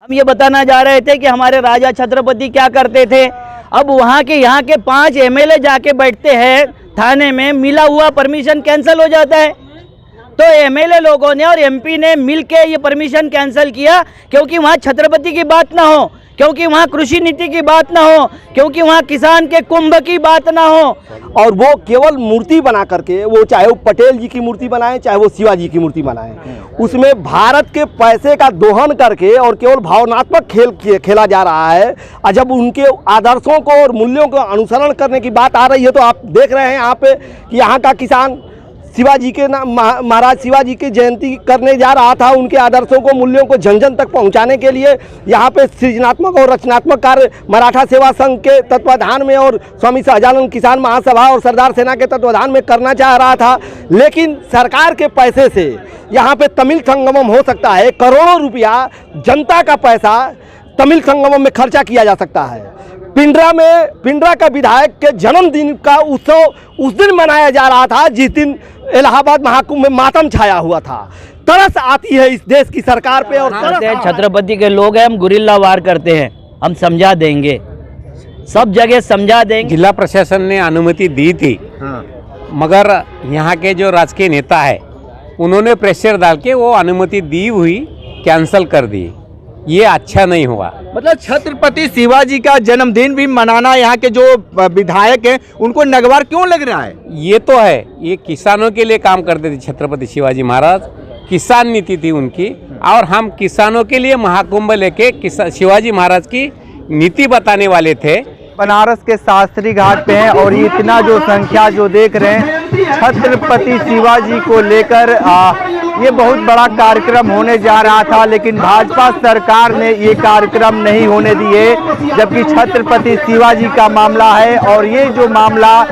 हम ये बताना जा रहे थे कि हमारे राजा छत्रपति क्या करते थे। अब वहाँ के 5 एमएलए जाके बैठते हैं थाने में, मिला हुआ परमिशन कैंसिल हो जाता है। तो एमएलए लोगों ने और एमपी ने मिलके ये परमिशन कैंसिल किया, क्योंकि वहाँ छत्रपति की बात ना हो, क्योंकि वहाँ कृषि नीति की बात ना हो, क्योंकि वहाँ किसान के कुंभ की बात ना हो। और वो केवल मूर्ति बना करके, वो चाहे वो पटेल जी की मूर्ति बनाएं, चाहे वो शिवाजी की मूर्ति बनाएं, उसमें भारत के पैसे का दोहन करके और केवल भावनात्मक खेल खेला जा रहा है। और जब उनके आदर्शों को और मूल्यों को अनुसरण करने की बात आ रही है, तो आप देख रहे हैं यहाँ पे कि यहाँ का किसान शिवाजी के महाराज शिवाजी की जयंती करने जा रहा था। उनके आदर्शों को, मूल्यों को जन जन तक पहुंचाने के लिए यहाँ पे सृजनात्मक और रचनात्मक कार्य मराठा सेवा संघ के तत्वाधान में और स्वामी सहजानंद किसान महासभा और सरदार सेना के तत्वाधान में करना चाह रहा था। लेकिन सरकार के पैसे से यहाँ पे तमिल संगमम हो सकता है। करोड़ों रुपया जनता का पैसा तमिल संगमम में खर्चा किया जा सकता है। पिंडरा का विधायक के जन्मदिन का उत्सव उस दिन मनाया जा रहा था जिस दिन इलाहाबाद महाकुंभ में मातम छाया हुआ था। तरस आती है इस देश की सरकार पे। और छत्रपति के लोग हैं, हम गुरिल्ला वार करते हैं, हम समझा देंगे, सब जगह समझा देंगे। जिला प्रशासन ने अनुमति दी थी, मगर यहाँ के जो राजकीय नेता है उन्होंने प्रेशर डाल के वो अनुमति दी हुई कैंसल कर दी। ये अच्छा नहीं हुआ। मतलब छत्रपति शिवाजी का जन्मदिन भी मनाना यहाँ के जो विधायक हैं उनको नगवार क्यों लग रहा है? ये तो है, ये किसानों के लिए काम करते थे छत्रपति शिवाजी महाराज, किसान नीति थी उनकी, और हम किसानों के लिए महाकुंभ लेके शिवाजी महाराज की नीति बताने वाले थे। बनारस के शास्त्री घाट पे हैं और इतना जो संख्या जो देख रहे हैं छत्रपति शिवाजी को लेकर ये बहुत बड़ा कार्यक्रम होने जा रहा था, लेकिन भाजपा सरकार ने ये कार्यक्रम नहीं होने दिए, जबकि छत्रपति शिवाजी का मामला है। और ये जो मामला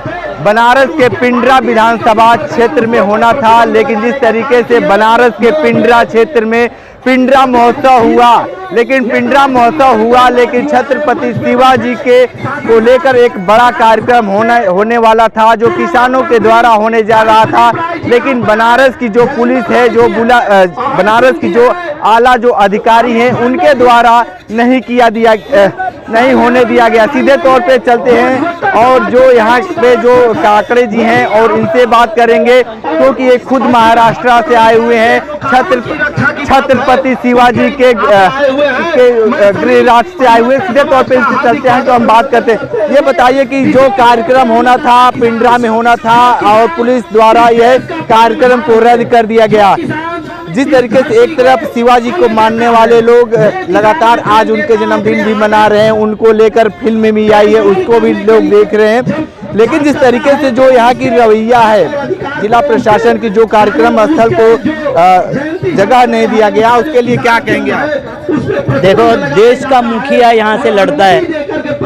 बनारस के पिंडरा विधानसभा क्षेत्र में होना था, लेकिन जिस तरीके से बनारस के पिंडरा क्षेत्र में पिंडरा महोत्सव हुआ, लेकिन छत्रपति शिवाजी के को लेकर एक बड़ा कार्यक्रम होने वाला था जो किसानों के द्वारा होने जा रहा था। लेकिन बनारस की जो पुलिस है, बनारस की जो आला जो अधिकारी हैं, उनके द्वारा नहीं होने दिया गया। सीधे तौर पे चलते हैं और जो यहाँ पे जो काकड़े जी हैं और इनसे बात करेंगे, क्योंकि ये खुद महाराष्ट्र से आए हुए हैं, छत्रपति शिवाजी के गृह राज्य से आए हुए। सीधे तौर पे इनसे चलते हैं तो हम बात करते हैं। ये बताइए कि जो कार्यक्रम होना था पिंडरा में होना था और पुलिस द्वारा यह कार्यक्रम को रद्द कर दिया गया। जिस तरीके से एक तरफ शिवाजी को मानने वाले लोग लगातार आज उनके जन्मदिन भी मना रहे हैं, उनको लेकर फिल्म भी आई है, उसको भी लोग देख रहे हैं, लेकिन जिस तरीके से जो यहाँ की रवैया है, जिला प्रशासन की जो कार्यक्रम स्थल को जगह नहीं दिया गया, उसके लिए क्या कहेंगे आप? देखो, देश का मुखिया यहाँ से लड़ता है।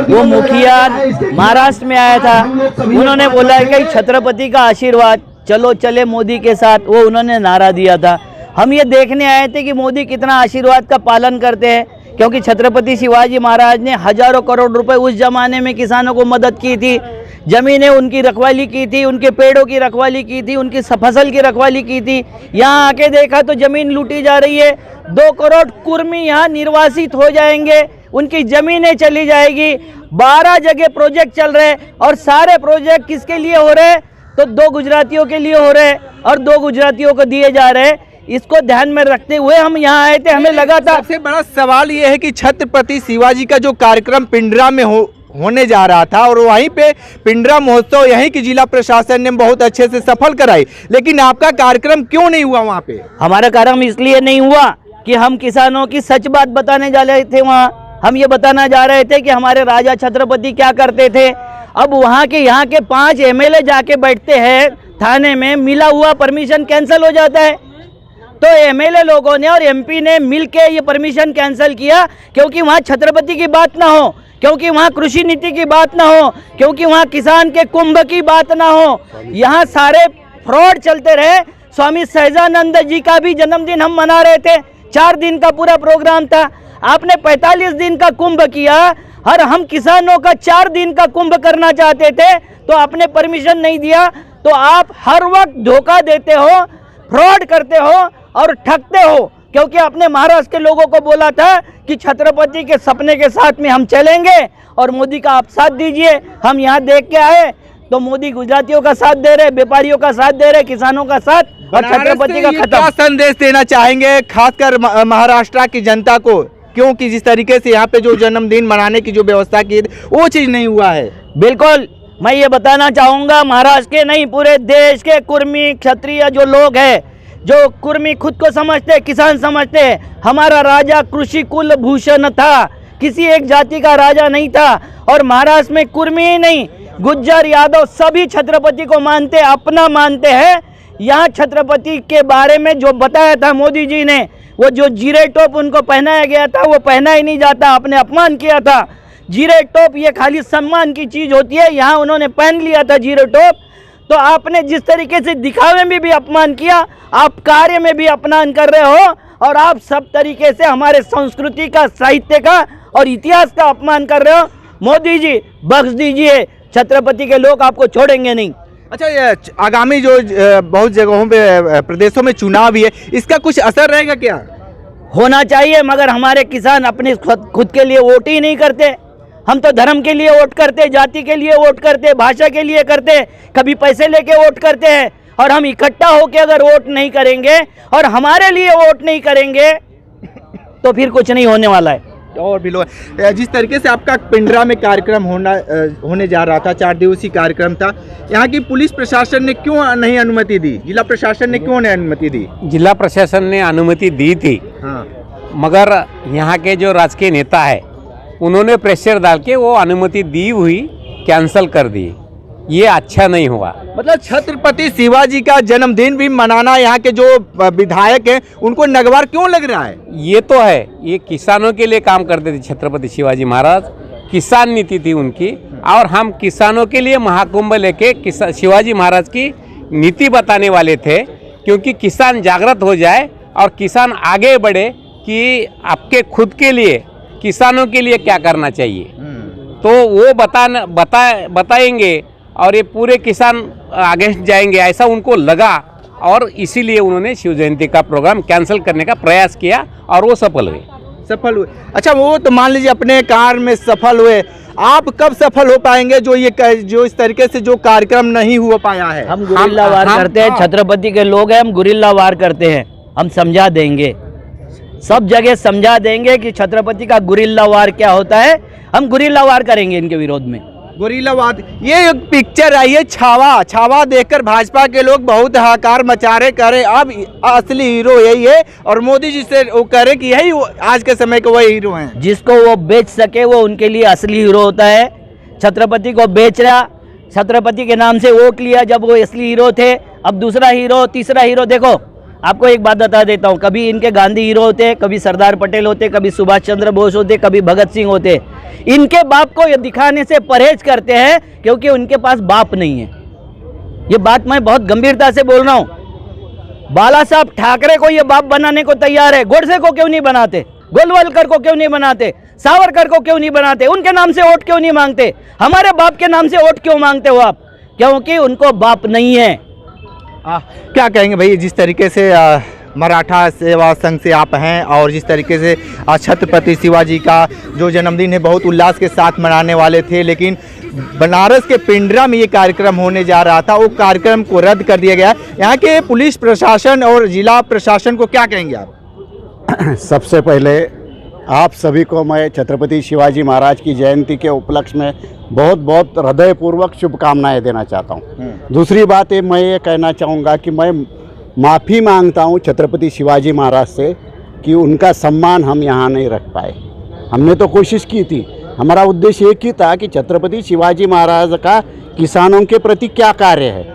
वो मुखिया महाराष्ट्र में आया था, उन्होंने बोला है कि छत्रपति का आशीर्वाद, चलो चले मोदी के साथ, वो उन्होंने नारा दिया था। हम ये देखने आए थे कि मोदी कितना आशीर्वाद का पालन करते हैं, क्योंकि छत्रपति शिवाजी महाराज ने हजारों करोड़ रुपए उस जमाने में किसानों को मदद की थी, जमीनें उनकी रखवाली की थी, उनके पेड़ों की रखवाली की थी, उनकी फसल की रखवाली की थी। यहाँ आके देखा तो जमीन लूटी जा रही है। 2 करोड़ कुर्मी यहाँ निर्वासित हो जाएंगे, उनकी जमीनें चली जाएगी। 12 जगह प्रोजेक्ट चल रहे हैं और सारे प्रोजेक्ट किसके लिए हो रहे हैं? तो 2 गुजरातियों के लिए हो रहे हैं और 2 गुजरातियों को दिए जा रहे हैं। इसको ध्यान में रखते हुए हम यहाँ आए थे। हमें लगा था, सबसे बड़ा सवाल ये है कि छत्रपति शिवाजी का जो कार्यक्रम पिंडरा में होने जा रहा था और वहीं पे पिंडरा महोत्सव यहीं की जिला प्रशासन ने बहुत अच्छे से सफल कराई, लेकिन आपका कार्यक्रम क्यों नहीं हुआ वहाँ पे? हमारा कार्यक्रम इसलिए नहीं हुआ कि हम किसानों की सच बात बताने जा रहे थे। वहाँ हम ये बताना जा रहे थे कि हमारे राजा छत्रपति क्या करते थे। अब वहाँ के 5 एमएलए जाके बैठते हैं थाने में, मिला हुआ परमिशन कैंसिल हो जाता है। तो एमएलए लोगों ने और एमपी ने मिलके ये परमिशन कैंसिल किया, क्योंकि वहाँ छत्रपति की बात ना हो, क्योंकि वहाँ कृषि नीति की बात ना हो, क्योंकि वहाँ किसान के कुंभ की बात ना हो। यहाँ सारे फ्रॉड चलते रहे। स्वामी सहजानंद जी का भी जन्मदिन हम मना रहे थे, 4 दिन का पूरा प्रोग्राम था। आपने 45 दिन का कुंभ किया और हम किसानों का 4 दिन का कुंभ करना चाहते थे, तो आपने परमिशन नहीं दिया। तो आप हर वक्त धोखा देते हो, फ्रॉड करते हो और ठगते हो। क्योंकि अपने महाराष्ट्र के लोगों को बोला था कि छत्रपति के सपने के साथ में हम चलेंगे और मोदी का आप साथ दीजिए। हम यहाँ देख के आए तो मोदी गुजरातियों का साथ दे रहे, व्यापारियों का साथ दे रहे, किसानों का साथ, और छत्रपति का क्या खत्म। संदेश देना चाहेंगे खासकर महाराष्ट्र की जनता को, क्योंकि जिस तरीके से यहाँ पे जो जन्मदिन मनाने की जो व्यवस्था की वो चीज नहीं हुआ है। बिल्कुल, मैं ये बताना चाहूँगा, महाराष्ट्र के नहीं पूरे देश के कुर्मी क्षत्रिय जो लोग हैं, जो कुर्मी खुद को समझते, किसान समझते, हमारा राजा कृषि कुल भूषण था, किसी एक जाति का राजा नहीं था। और महाराष्ट्र में कुर्मी ही नहीं, गुज्जर यादव सभी छत्रपति को मानते, अपना मानते हैं। यहाँ छत्रपति के बारे में जो बताया था मोदी जी ने, वो जो जीरे टोप उनको पहनाया गया था वो पहना ही नहीं जाता, आपने अपमान किया था। जीरे टोप ये खाली सम्मान की चीज़ होती है, यहाँ उन्होंने पहन लिया था जीरे टोप। तो आपने जिस तरीके से दिखावे में भी अपमान किया, आप कार्य में भी अपमान कर रहे हो, और आप सब तरीके से हमारे संस्कृति का, साहित्य का और इतिहास का अपमान कर रहे हो। मोदी जी बख्श दीजिए, छत्रपति के लोग आपको छोड़ेंगे नहीं। अच्छा, ये आगामी जो बहुत जगहों पे प्रदेशों में चुनाव भी है, इसका कुछ असर रहेगा क्या? होना चाहिए, मगर हमारे किसान अपने खुद के लिए वोट ही नहीं करते। हम तो धर्म के लिए वोट करते, जाति के लिए वोट करते, भाषा के लिए करते, कभी पैसे लेके वोट करते हैं। और हम इकट्ठा होकर अगर वोट नहीं करेंगे और हमारे लिए वोट नहीं करेंगे तो फिर कुछ नहीं होने वाला है। और भी लोग, जिस तरीके से आपका पिंडरा में कार्यक्रम होने जा रहा था, 4 दिवसीय कार्यक्रम था, यहाँ की पुलिस प्रशासन ने क्यों नहीं अनुमति दी? जिला प्रशासन ने क्यों नहीं अनुमति दी? जिला प्रशासन ने अनुमति दी थी, हाँ, मगर यहाँ के जो राजकीय नेता है उन्होंने प्रेशर डाल के वो अनुमति दी हुई कैंसिल कर दी। ये अच्छा नहीं हुआ। मतलब छत्रपति शिवाजी का जन्मदिन भी मनाना यहाँ के जो विधायक हैं उनको नगवार क्यों लग रहा है? ये तो है, ये किसानों के लिए काम करते थे छत्रपति शिवाजी महाराज, किसान नीति थी उनकी, और हम किसानों के लिए महाकुंभ लेके शिवाजी महाराज की नीति बताने वाले थे, क्योंकि किसान जागृत हो जाए और किसान आगे बढ़े कि आपके खुद के लिए, किसानों के लिए क्या करना चाहिए, तो वो बताएंगे और ये पूरे किसान आगे जाएंगे, ऐसा उनको लगा, और इसीलिए उन्होंने शिव जयंती का प्रोग्राम कैंसिल करने का प्रयास किया और वो सफल हुए। अच्छा, वो तो मान लीजिए अपने कार्य में सफल हुए, आप कब सफल हो पाएंगे जो इस तरीके से जो कार्यक्रम नहीं हो पाया है? हम गुरिल्ला वार करते हैं, छत्रपति के लोग हैं, हम गुरिल्ला वार करते हैं। हम समझा देंगे, सब जगह समझा देंगे कि छत्रपति का गुरिल्ला वार क्या होता है। हम गुरिल्ला वार करेंगे इनके विरोध में। गुरिल्लावाद, ये एक पिक्चर आई है छावा देखकर भाजपा के लोग बहुत हाहाकार मचा रहे, करे अब असली हीरो यही है, और मोदी जी से वो करे कि यही आज के समय के वही हीरो हैं। जिसको वो बेच सके वो उनके लिए असली हीरो होता है। छत्रपति को बेच रहा, छत्रपति के नाम से वोट लिया जब वो असली हीरो थे, अब दूसरा हीरो, तीसरा हीरो। देखो, आपको एक बात बता देता हूँ, कभी इनके गांधी हीरो होते, कभी सरदार पटेल होते, कभी सुभाष चंद्र बोस होते, कभी भगत सिंह होते। इनके बाप को ये दिखाने से परहेज करते हैं क्योंकि उनके पास बाप नहीं है। ये बात मैं बहुत गंभीरता से बोल रहा हूँ। बाला साहब ठाकरे को ये बाप बनाने को तैयार है, गोडसे को क्यों नहीं बनाते, गोलवलकर को क्यों नहीं बनाते, सावरकर को क्यों नहीं बनाते, उनके नाम से वोट क्यों नहीं मांगते, हमारे बाप के नाम से वोट क्यों मांगते हो आप? क्योंकि उनको बाप नहीं है। क्या कहेंगे भाई, जिस तरीके से मराठा सेवा संघ से आप हैं और जिस तरीके से छत्रपति शिवाजी का जो जन्मदिन है बहुत उल्लास के साथ मनाने वाले थे, लेकिन बनारस के पिंडरा में ये कार्यक्रम होने जा रहा था, वो कार्यक्रम को रद्द कर दिया गया। यहाँ के पुलिस प्रशासन और जिला प्रशासन को क्या कहेंगे आप? सबसे पहले आप सभी को मैं छत्रपति शिवाजी महाराज की जयंती के उपलक्ष्य में बहुत बहुत हृदयपूर्वक शुभकामनाएं देना चाहता हूं। दूसरी बात है, मैं ये कहना चाहूँगा कि मैं माफ़ी मांगता हूं छत्रपति शिवाजी महाराज से कि उनका सम्मान हम यहाँ नहीं रख पाए। हमने तो कोशिश की थी, हमारा उद्देश्य एक ही था कि छत्रपति शिवाजी महाराज का किसानों के प्रति क्या कार्य है,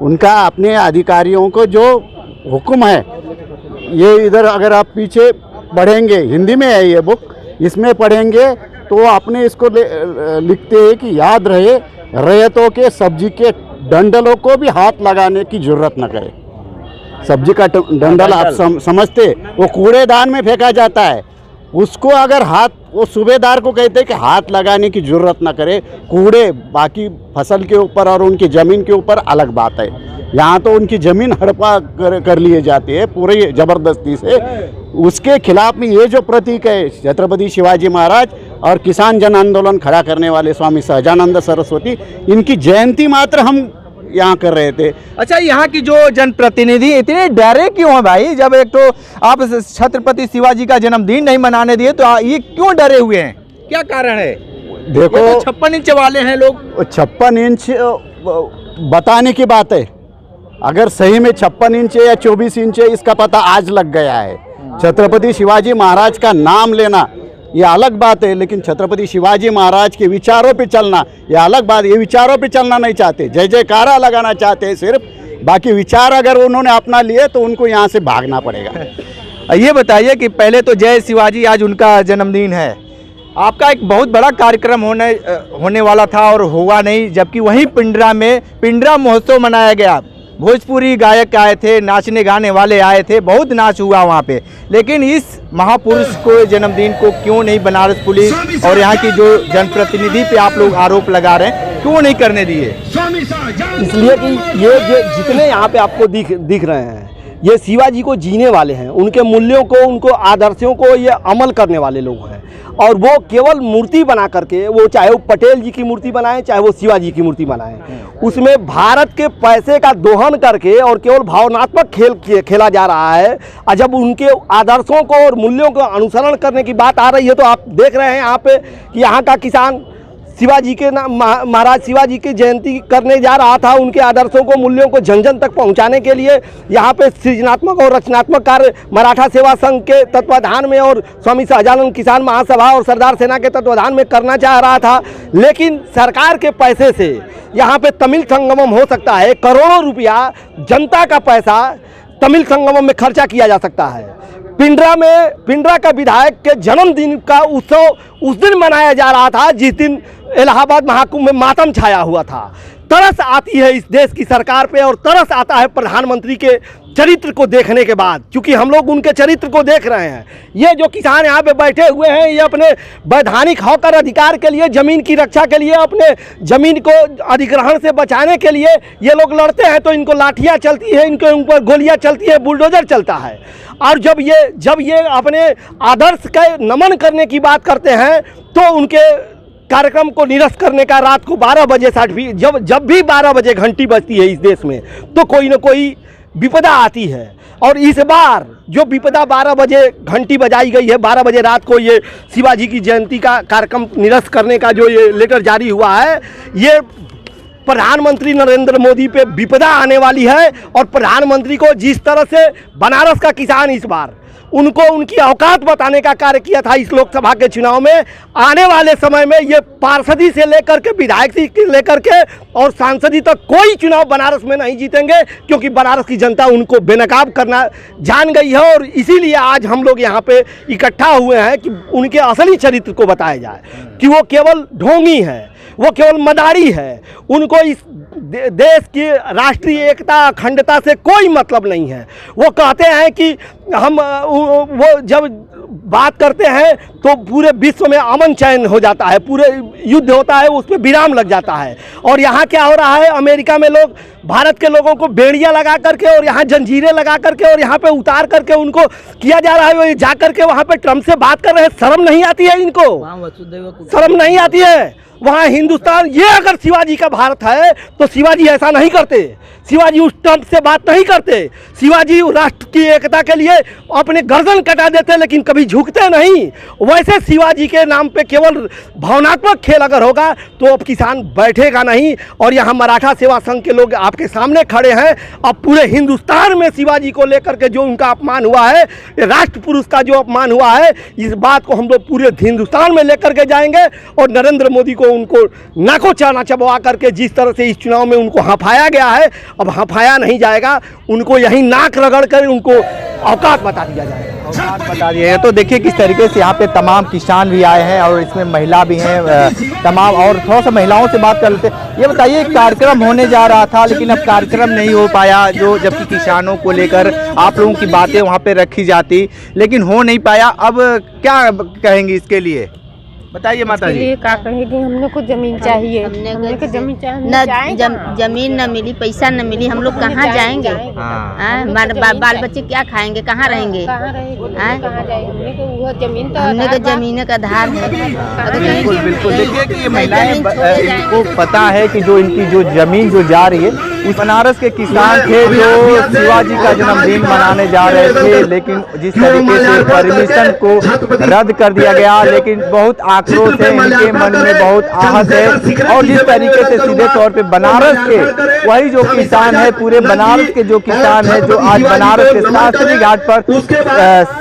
उनका अपने अधिकारियों को जो हुक्म है, ये इधर अगर आप पीछे पढ़ेंगे, हिंदी में है ये बुक, इसमें पढ़ेंगे तो आपने इसको लिखते हैं कि याद रहे रैयतों के सब्जी के डंडलों को भी हाथ लगाने की जरूरत न करे। सब्जी का डंडल आप समझते, वो कूड़ेदान में फेंका जाता है, उसको अगर हाथ, वो सूबेदार को कहते हैं कि हाथ लगाने की जरूरत न करे। कूड़े बाकी फसल के ऊपर और उनकी ज़मीन के ऊपर अलग बात है, यहाँ तो उनकी ज़मीन हड़पा कर लिए जाती है पूरी ज़बरदस्ती से। उसके खिलाफ में ये जो प्रतीक है छत्रपति शिवाजी महाराज और किसान जन आंदोलन खड़ा करने वाले स्वामी सहजानंद सरस्वती, इनकी जयंती मात्र हम यहाँ कर रहे थे। अच्छा, यहाँ की जो जनप्रतिनिधि इतने डरे क्यों हैं भाई? जब एक तो आप छत्रपति शिवाजी का जन्मदिन नहीं मनाने दिए तो ये क्यों डरे हुए हैं? क्या कारण है? देखो, 56 इंच वाले हैं लोग। 56 इंच बताने की बात है, अगर सही में 56 इंच है या 24 इंच है इसका पता आज लग गया है। छत्रपति शिवाजी महाराज का नाम लेना ये अलग बात है, लेकिन छत्रपति शिवाजी महाराज के विचारों पे चलना ये अलग बात। ये विचारों पे चलना नहीं चाहते, जय जयकारा लगाना चाहते हैं सिर्फ, बाकी विचार अगर उन्होंने अपना लिए तो उनको यहाँ से भागना पड़ेगा। ये बताइए कि पहले तो जय शिवाजी, आज उनका जन्मदिन है, आपका एक बहुत बड़ा कार्यक्रम होने वाला था और हुआ नहीं, जबकि वहीं पिंडरा में पिंडरा महोत्सव मनाया गया। भोजपुरी गायक आए थे, नाचने गाने वाले आए थे, बहुत नाच हुआ वहाँ पे। लेकिन इस महापुरुष को जन्मदिन को क्यों नहीं बनारस पुलिस और यहाँ की जो जनप्रतिनिधि पे आप लोग आरोप लगा रहे हैं, क्यों नहीं करने दिए? इसलिए कि ये जितने यहाँ पे आपको दिख रहे हैं ये शिवाजी को जीने वाले हैं, उनके मूल्यों को, उनको आदर्शों को ये अमल करने वाले लोग हैं। और वो केवल मूर्ति बना करके, वो चाहे वो पटेल जी की मूर्ति बनाएं चाहे वो शिवाजी की मूर्ति बनाएं, उसमें भारत के पैसे का दोहन करके और केवल भावनात्मक खेल खेला जा रहा है। और जब उनके आदर्शों को और मूल्यों को अनुसरण करने की बात आ रही है तो आप देख रहे हैं यहाँ पे कि यहाँ का किसान शिवाजी के महाराज शिवाजी की जयंती करने जा रहा था। उनके आदर्शों को, मूल्यों को जन जन तक पहुंचाने के लिए यहाँ पे सृजनात्मक और रचनात्मक कार्य मराठा सेवा संघ के तत्वाधान में और स्वामी सहजानंद किसान महासभा और सरदार सेना के तत्वाधान में करना चाह रहा था। लेकिन सरकार के पैसे से यहाँ पे तमिल संगमम हो सकता है, करोड़ों रुपया जनता का पैसा तमिल संगमम में खर्चा किया जा सकता है। पिंडरा का विधायक के जन्मदिन का उत्सव उस दिन मनाया जा रहा था जिस दिन इलाहाबाद महाकुंभ में मातम छाया हुआ था। तरस आती है इस देश की सरकार पे और तरस आता है प्रधानमंत्री के चरित्र को देखने के बाद, क्योंकि हम लोग उनके चरित्र को देख रहे हैं। ये जो किसान यहाँ पे बैठे हुए हैं, ये अपने वैधानिक हक और अधिकार के लिए, ज़मीन की रक्षा के लिए, अपने ज़मीन को अधिग्रहण से बचाने के लिए ये लोग लड़ते हैं तो इनको लाठियाँ चलती है, इनके ऊपर गोलियाँ चलती है, बुलडोजर चलता है। और जब ये अपने आदर्श का नमन करने की बात करते हैं तो उनके कार्यक्रम को निरस्त करने का रात को 12 बजे जब भी 12 बजे घंटी बजती है इस देश में तो कोई ना कोई विपदा आती है। और इस बार जो विपदा 12 बजे घंटी बजाई गई है, 12 बजे रात को ये शिवाजी की जयंती का कार्यक्रम निरस्त करने का जो ये लेटर जारी हुआ है, ये प्रधानमंत्री नरेंद्र मोदी पे विपदा आने वाली है। और प्रधानमंत्री को जिस तरह से बनारस का किसान इस बार उनको उनकी औकात बताने का कार्य किया था इस लोकसभा के चुनाव में, आने वाले समय में ये पार्षदी से लेकर के विधायक से लेकर के और सांसदी तक कोई चुनाव बनारस में नहीं जीतेंगे, क्योंकि बनारस की जनता उनको बेनकाब करना जान गई है। और इसीलिए आज हम लोग यहाँ पे इकट्ठा हुए हैं कि उनके असली चरित्र को बताया जाए कि वो केवल ढोंगी है, वो केवल मदारी है, उनको इस देश की राष्ट्रीय एकता अखंडता से कोई मतलब नहीं है। वो कहते हैं कि हम वो जब बात करते हैं तो पूरे विश्व में अमन चैन हो जाता है, पूरे युद्ध होता है उस पर विराम लग जाता है। और यहाँ क्या हो रहा है, अमेरिका में लोग भारत के लोगों को बेड़ियाँ लगा करके और यहाँ जंजीरें लगा करके और यहाँ पे उतार करके उनको किया जा रहा है। वो जा करके वहाँ पे ट्रम्प से बात कर रहे हैं, शर्म नहीं आती है इनको, शर्म नहीं आती है। वहाँ हिंदुस्तान, ये अगर शिवाजी का भारत है तो शिवाजी ऐसा नहीं करते, शिवाजी उस ट्रम्प से बात नहीं करते, शिवाजी राष्ट्र की एकता के लिए अपने गर्दन कटा देते लेकिन कभी झुकते नहीं। वैसे शिवाजी के नाम पे केवल भावनात्मक खेल अगर होगा तो अब किसान बैठेगा नहीं। और यहाँ मराठा सेवा संघ के लोग आपके सामने खड़े हैं। अब पूरे हिंदुस्तान में शिवाजी को लेकर के जो उनका अपमान हुआ है, राष्ट्र पुरुष का जो अपमान हुआ है, इस बात को हम लोग पूरे हिंदुस्तान में लेकर के जाएंगे। और नरेंद्र मोदी को उनको नाको चाना चबवा करके जिस तरह से इस चुनाव में उनको हंफाया गया है, अब हंफाया नहीं जाएगा, उनको यही नाक रगड़ कर उनको औकात बता दिया जाएगा। औकात बता दिया है। तो देखिए किस तरीके से यहाँ पे तमाम किसान भी आए हैं और इसमें महिला भी हैं तमाम। और थोड़ा सा महिलाओं से बात कर लेते हैं। ये बताइए, कार्यक्रम होने जा रहा था लेकिन अब कार्यक्रम नहीं हो पाया, जो जबकि किसानों को लेकर आप लोगों की बातें वहाँ पे रखी जाती लेकिन हो नहीं पाया, अब क्या कहेंगे इसके लिए? बताइए माता इसके जी। लिए का कहेगी, हमने को जमीन चाहिए, हमने को जमीन चाहिए, न जमीन न मिली, पैसा न मिली, हम लोग कहाँ जाएंगे? हमारे बाल बच्चे क्या खाएंगे, कहाँ रहेंगे? कहाँ जाएंगे? हमने को वो जमीन तो हमने को जमीन का आधार है। बिल्कुल बिल्कुल, देखिए कि ये महिलाएं इनको पता है कि जो इनकी जो जमीन जो जा रही है, उस बनारस के किसान थे जो शिवाजी का जन्मदिन मनाने जा रहे थे, लेकिन जिस तरीके से परमिशन को रद्द कर दिया गया, लेकिन बहुत आक्रोश है, इनके मन में बहुत आहत है। और जिस तरीके से सीधे तौर पे बनारस के वही जो किसान है, पूरे बनारस के जो किसान है, जो आज बनारस के शास्त्री घाट पर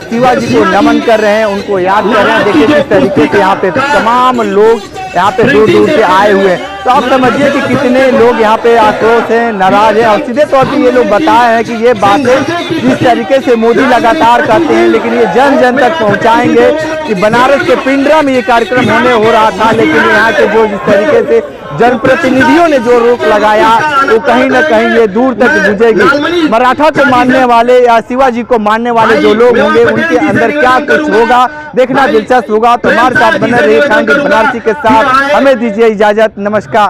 शिवाजी को नमन कर रहे हैं, उनको याद कर रहे हैं। देखिए किस तरीके से यहाँ पे तमाम लोग यहाँ पे दूर दूर से आए हुए हैं, तो आप समझिए कि कितने लोग यहाँ पे आक्रोश हैं, नाराज हैं। और सीधे तौर पे ये लोग बताए हैं कि ये बातें जिस तरीके से मोदी लगातार करते हैं, लेकिन ये जन जन तक पहुँचाएंगे कि बनारस के पिंडरा में ये कार्यक्रम हो रहा था, लेकिन यहाँ के जो जिस तरीके से जनप्रतिनिधियों ने जो रोक लगाया, वो कहीं ना कहीं ये दूर तक गुजरेगी। मराठा को मानने वाले या शिवाजी को मानने वाले जो लोग होंगे, उनके अंदर क्या कुछ होगा, देखना दिलचस्प होगा। तो हमारे साथ बने रहिए, खान बनारसी के साथ। हमें दीजिए इजाजत, नमस्कार।